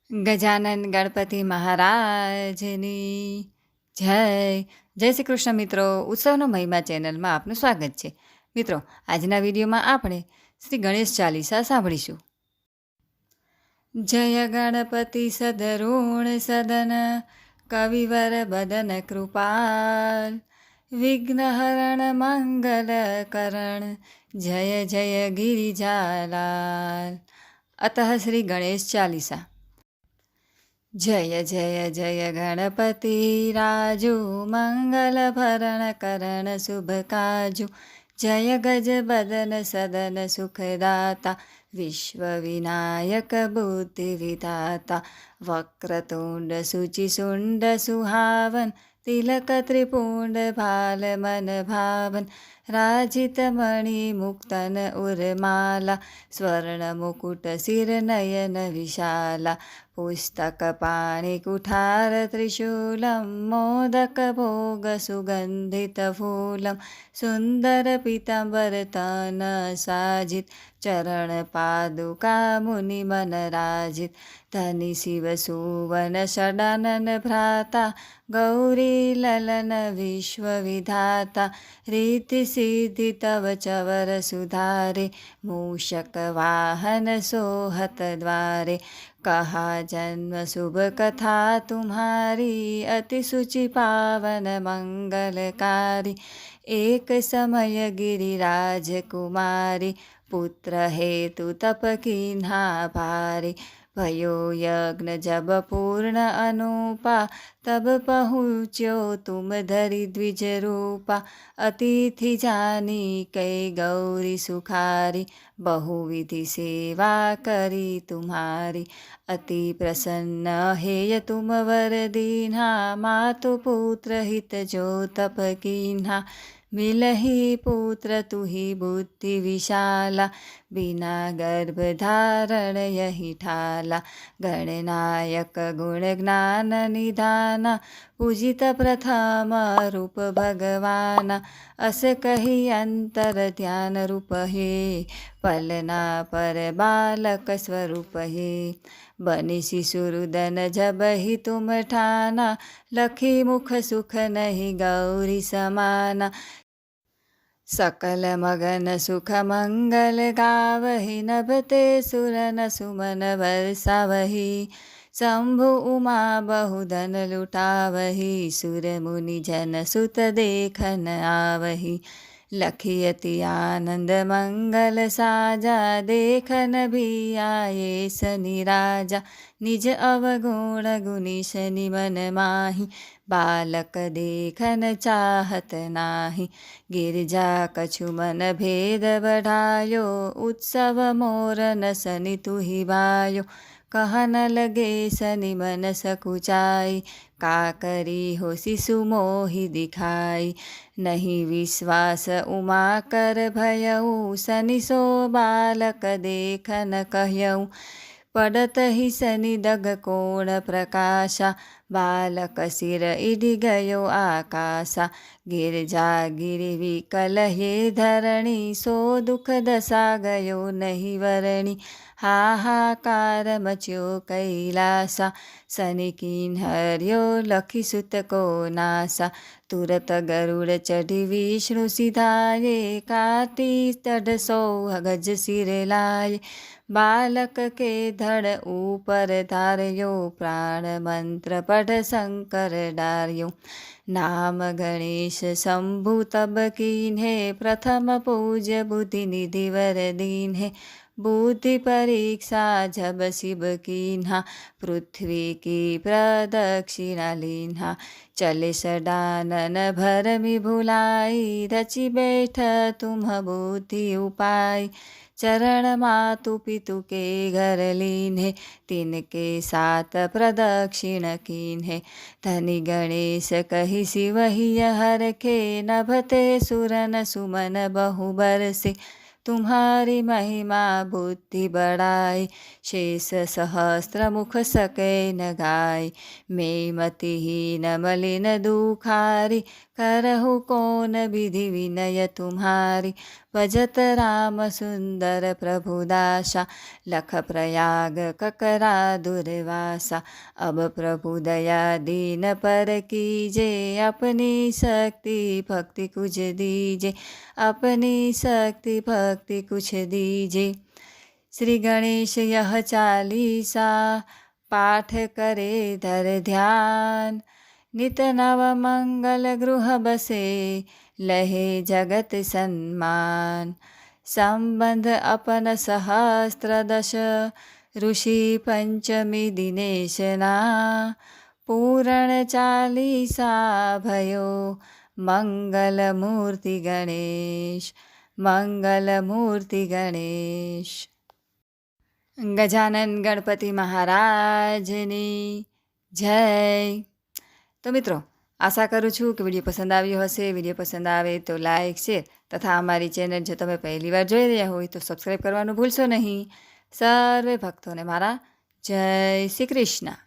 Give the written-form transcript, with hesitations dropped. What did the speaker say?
ગજાનન ગણપતિ મહારાજની જય. જય શ્રી કૃષ્ણ મિત્રો. ઉત્સવનો મહિમા ચેનલમાં આપનું સ્વાગત છે. મિત્રો, આજના વિડીયોમાં આપણે શ્રી ગણેશ ચાલીસા સાંભળીશું. જય ગણપતિ સદરુણ સદન કવિવર બદન કૃપાલ વિઘ્નહરણ મંગલ કરણ જય જય ગિરિજાલાલ. અતઃ શ્રી ગણેશ ચાલીસા. જય જય જય ગણપતિ રાજુ મંગલ ભરણ કરણ શુભ કાજુ જય ગજ બદન સદન સુખદાતા વિશ્વ વિનાયક બુદ્ધિ વિધાતા વક્રતુંડ શુચિશુંડ સુહાવન તિલક ત્રિપુંડ ભાલ મન ભાવન રાજિત મણિ મુક્તન ઉર્માલા સ્વર્ણ મુકુટ શિર નયન વિશાલા પુસ્તક પાણી કુઠાર ત્રિશૂલમ મોદક ભોગ સુગંધિત ફૂલમ સુંદર પીતાંબર તન સાજિત ચરણ પાદુકા મુનિ મન રાજિત ધની શિવ સુવન ષડાનન ભ્રાતા ગૌરી લલન વિશ્વ વિધાતા રીતિ સિદ્ધિ તવ ચવર સુધારે મૂષક વાહન સોહત દ્વારે कहा जन्म शुभ कथा तुम्हारी अति शुचि पावन मंगलकारी एक समय गिरिराज कुमारी पुत्र हेतु तप कीन्हा भारी भयो यज्ञ जब पूर्ण अनुपा तब पहुँच्यो तुम धरि द्विज रूपा अतिथि जानी कई गौरी सुखारी बहुविधि सेवा करी तुम्हारी अति प्रसन्न हेय तुम वर दीन्हा मातु पुत्र हित जो तप कीन्हा मिलहि पुत्र तुहि बुद्धि विशाला बिना गर्भ धारण यही ठाला गणनायक गुण ज्ञान निधाना पूजित प्रथम रूप भगवान अस कही अंतर ध्यान रूप हे पलना पर बालक स्वरूप हे बनी शिशुरुदन जब ही तुम ठाना लखी मुख सुख नहीं गौरी समाना सकल मगन सुख मंगल गावहि नभते सुरन सुमन बरसावहि शंभु उमा बहुधन लुटावहि सुर मुनि जन सुत देखन आवहि लखियति आनंद मंगल साजा देखन भी आये शनि राजा निज अवगुण गुणी शनि मन माहि बालक देखन चाहत नाही गिरजा कछु मन भेद बढ़ायो उत्सव मोरन शनि तुहि भायो कहन लगे शनि मन सकुचाई का करी हो शिशु मोहि दिखाई नहीं विश्वास उमा कर भयऊ शनि सो बालक देखन कहयऊ पड़त ही शनि दग कोण प्रकाशा बालक सिर इडि गयो आकाशा गिरजा गिरि विकल हे धरणी सो दुख दशा गयो नहीं वरणी हाहाकार मच्यो कैलासा शनि किन्हर्यो लखी सुत को नासा तुरत गरुड़ चढ़ी विष्णु सिधाये काटी तड़ सौ गज सिर लाये बालक के धड़ ऊपर धार्यो प्राण मंत्र पढ़ शंकर डार्यो नाम गणेश शंभु तब कीन्हे प्रथम पूज्य बुद्धि निधि वर दीन्हे बुद्धि परीक्षा जब शिव कीन्हा पृथ्वी की प्रदक्षिणा लीन्हा चले सडानन भरमि भुलाई रचि बैठ तुम बुद्धि उपाय चरण मातु पितु के घर लीन्हे तिनके सात प्रदक्षिण कीन्हे धनि गणेश कहि शिवहि हरखे नभते सुरन सुमन बहु बरसे तुम्हारी महिमा बुद्धि बढ़ाई शेष सहस्त्र मुख सके न गाय मैं मतिहीन मलिन दुखारी करहु कौन विधि विनय तुम्हारी। भजत राम सुंदर प्रभु दासा। लख प्रयाग ककरा दुर्वासा। अब प्रभु दया दीन पर कीजे। अपनी शक्ति भक्ति कुछ दीजे। अपनी शक्ति भक्ति कुछ दीजे। श्री गणेश यह चालीसा। पाठ करे धर ध्यान। नित नव मंगल गृह बसे। लहे जगत सम्मान। संबंध अपन सहस्त्र दश। ऋषि पंचमी दिनेशना। पूरण चालीसा भयो। मंगल मूर्ति गणेश। मंगल मूर्ति गणेश। ગજાનન ગણપતિ મહારાજની જય। તો મિત્રો, આશા કરું છું કે વિડીયો પસંદ આવ્યો હશે। વિડીયો પસંદ આવે તો લાઇક શેર તથા અમારી ચેનલ જો તમે પહેલીવાર જોઈ રહ્યા હોય તો સબસ્ક્રાઈબ કરવાનું ભૂલશો નહીં। સર્વે ભક્તોને મારા જય શ્રી કૃષ્ણ।